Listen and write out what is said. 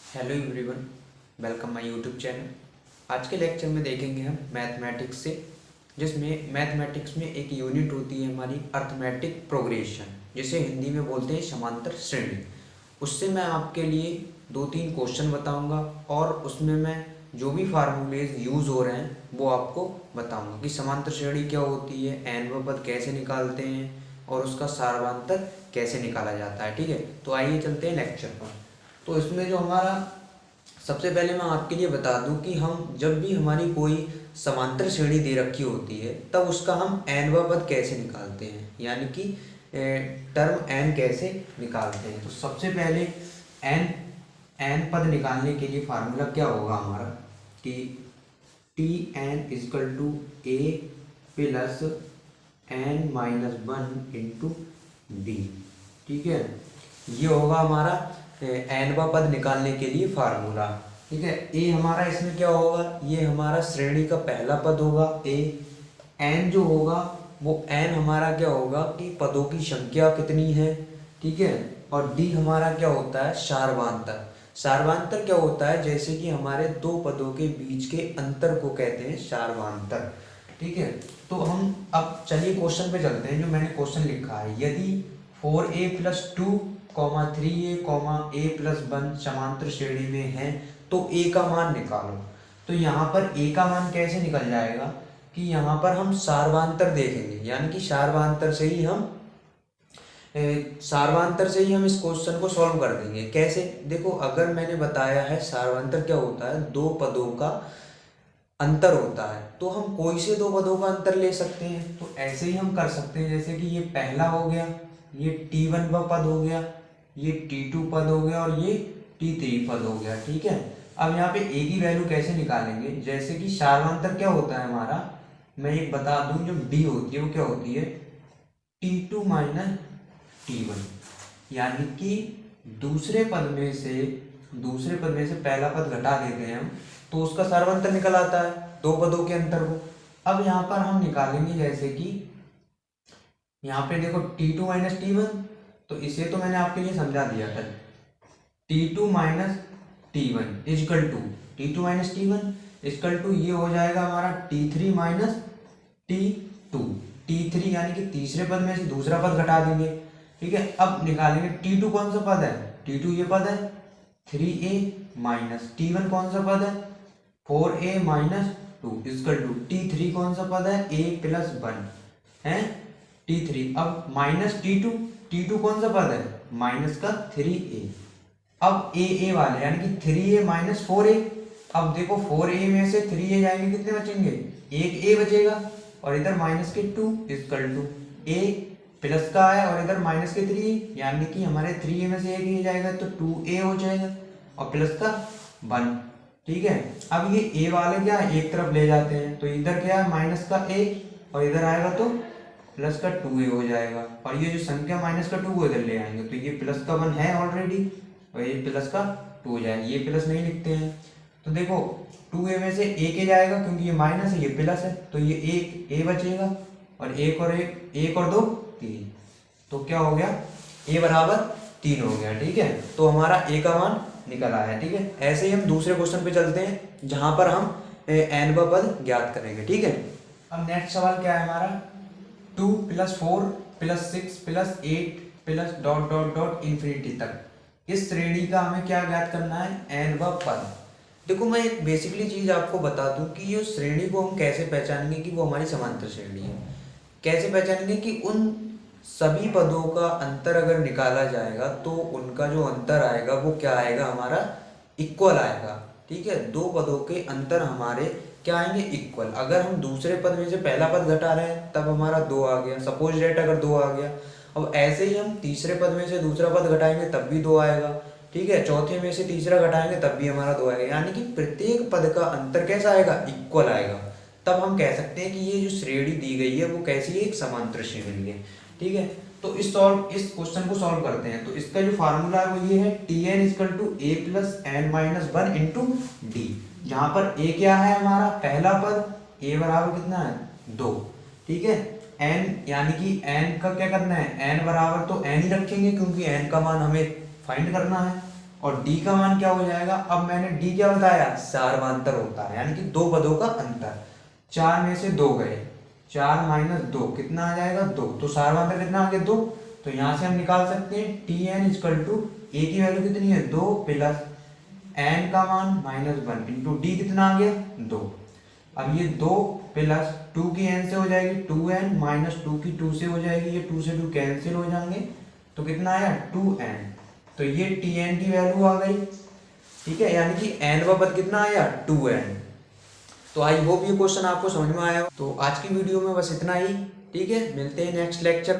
Hello everyone, welcome my YouTube channel. आज के lecture में देखेंगे हम मैथमेटिक्स से, जिसमें मैथमेटिक्स में एक यूनिट होती है हमारी अर्थमेटिक प्रोग्रेशन, जिसे हिंदी में बोलते हैं समांतर श्रेणी। उससे मैं आपके लिए दो तीन क्वेश्चन बताऊंगा और उसमें मैं जो भी फार्मूलेज यूज़ हो रहे हैं वो आपको बताऊंगा कि समांतर श्रेणी क्या होती है, एन व पद कैसे निकालते हैं और उसका सारांतर कैसे निकाला जाता है। ठीक है, तो आइए चलते हैं लेक्चर पर। तो इसमें जो हमारा सबसे पहले मैं आपके लिए बता दूं कि हम जब भी हमारी कोई समांतर श्रेणी दे रखी होती है तब उसका हम एन व पद कैसे निकालते हैं, यानी कि टर्म एन कैसे निकालते हैं। तो सबसे पहले एन एन पद निकालने के लिए फार्मूला क्या होगा हमारा कि T n equal to a plus n minus one into d. ठीक है, ये होगा हमारा एन व पद निकालने के लिए फार्मूला। ठीक है, ए हमारा इसमें क्या होगा, ये हमारा श्रेणी का पहला पद होगा ए। एन जो होगा वो एन हमारा क्या होगा कि पदों की संख्या कितनी है। ठीक है, और डी हमारा क्या होता है, सार्वधान्तर। सार्वधान्तर क्या होता है, जैसे कि हमारे दो पदों के बीच के अंतर को कहते हैं सार्वधान्तर। ठीक है, तो हम अब चलिए क्वेश्चन पे चलते हैं। जो मैंने क्वेश्चन लिखा है, यदि 4a प्लस 2 3a ए प्लस 1 समांतर श्रेणी में है तो a का मान निकालो। तो यहाँ पर a का मान कैसे निकल जाएगा कि यहाँ पर हम सार्वधान्तर देखेंगे, यानी कि सार्वधान्तर से ही हम इस क्वेश्चन को सॉल्व कर देंगे। कैसे, देखो अगर मैंने बताया है सार्वधान्तर क्या होता है, दो पदों का अंतर होता है, तो हम कोई से दो पदों का अंतर ले सकते हैं। तो ऐसे ही हम कर सकते हैं, जैसे कि ये पहला हो गया, ये T1 पद हो गया, ये T2 पद हो गया और ये T3 पद हो गया। ठीक है, अब यहाँ पे a की वैल्यू कैसे निकालेंगे, जैसे कि सार्वधान्तर क्या होता है हमारा, मैं एक बता दूं, जो d होती है वो क्या होती है T2 माइनस T1, यानी कि दूसरे पद में से पहला पद घटा देते हैं हम तो उसका सार्वधान्तर निकल आता है दो पदों के अंतर को। अब यहाँ पर हम निकालेंगे, जैसे कि यहाँ पे देखो T2 माइनस T1, तो इसे तो मैंने आपके लिए समझा दिया था। T2 minus T1 equal to T2 minus T1 equal to ये हो जाएगा हमारा T3 माइनस T2। T3 यानी कि तीसरे पद में से दूसरा पद घटा देंगे। ठीक है, अब निकालेंगे T2 कौन सा पद है, T2 ये पद है 3a माइनस T1 कौन सा पद है 4a minus 2 is equal to T3 कौन सा पद है a प्लस 1 है T3। अब माइनस T2 कौन सा पद है माइनस का 3a। अब a वाले यानी कि 3a माइनस 4a। अब देखो 4a में से 3a जाएंगे, कितने बचेंगे, एक a बचेगा और इधर माइनस के 2 इजकल टू a प्लस का है और इधर माइनस के 3, यानी कि हमारे 3a में से एक a जाएगा तो 2a हो जाएगा और प्लस का 1। ठीक है, अब ये a वाले क्या है एक तरफ ले जाते हैं, तो इधर क्या है माइनस का a और इधर आएगा तो प्लस का 2a हो जाएगा, और ये जो संख्या माइनस का 2 को इधर ले आएंगे तो ये प्लस का 1 है ऑलरेडी और ये प्लस का 2 हो जाएगा। ये प्लस नहीं लिखते हैं, तो देखो 2a में से एक a जाएगा क्योंकि ये माइनस है ये प्लस है, तो ये एक a बचेगा और एक और 2 3, तो क्या हो गया a बराबर 3 हो गया। ठीक है, तो हमारा a का मान निकल आया। ठीक है, ऐसे ही हम दूसरे क्वेश्चन पे चलते हैं जहां पर हम एन व पद ज्ञात करेंगे। ठीक है, अब नेक्स्ट सवाल क्या है हमारा, 2 plus 4 plus 6 plus 8 plus dot dot dot infinity तक इस श्रेणी का हमें क्या ज्ञात करना है, एन व पद। देखो मैं एक बेसिकली चीज आपको बता दूं कि ये श्रेणी को हम कैसे पहचानेंगे कि वो हमारी समांतर श्रेणी है। कैसे पहचानेंगे कि उन सभी पदों का अंतर अगर निकाला जाएगा तो उनका जो अंतर आएगा वो क्या आएगा, हमारा इक्वल आएगा। ठीक है, दो पदों के अंतर हमारे क्या आएंगे, इक्वल। अगर हम दूसरे पद में से पहला पद घटा रहे हैं तब हमारा 2 आ गया, सपोज डेट अगर 2 आ गया। अब ऐसे ही हम तीसरे पद में से दूसरा पद घटाएंगे तब भी 2 आएगा। ठीक है, चौथे में से तीसरा घटाएंगे तब भी हमारा 2 आएगा, यानी कि प्रत्येक पद का अंतर कैसा आएगा, इक्वल आएगा। तब हम कह सकते हैं कि ये जो श्रेणी दी गई है वो कैसी है, एक समांतर श्रेणी है। ठीक है, तो इस क्वेश्चन को सॉल्व करते हैं। तो इसका जो फार्मूला है वो ये है Tn equal to a plus n minus 1 into डी, जहां पर a क्या है हमारा पहला पद, a बराबर कितना है 2। ठीक है, n यानी कि n का क्या करना है, n बराबर तो n ही रखेंगे क्योंकि n का मान हमें फाइंड करना है। और डी का मान क्या हो जाएगा, अब मैंने डी क्या बताया, सार्वंतर होता है, यानी कि दो पदों का अंतर। 4 में से 2 गए, 4 माइनस 2 कितना आ जाएगा, 2। तो सार्वंतर कितना आ गया, 2। तो यहाँ से हम निकाल सकते हैं टी एन इजकल टू, ए की वैल्यू कितनी है, 2 प्लस एन का मान -1 इंटू डी कितना आ गया, 2। अब ये 2 प्लस 2 की एन से हो जाएगी 2n माइनस 2 की 2 से हो जाएगी, ये 2 से 2 कैंसिल हो जाएंगे, तो कितना आया 2n। तो ये tn की वैल्यू आ गई, ठीक है, यानी कि n का पद कितना आया 2n। तो आई होप ये क्वेश्चन आपको समझ में आया हो। तो आज की वीडियो में बस इतना ही, ठीक है, मिलते हैं नेक्स्ट लेक्चर।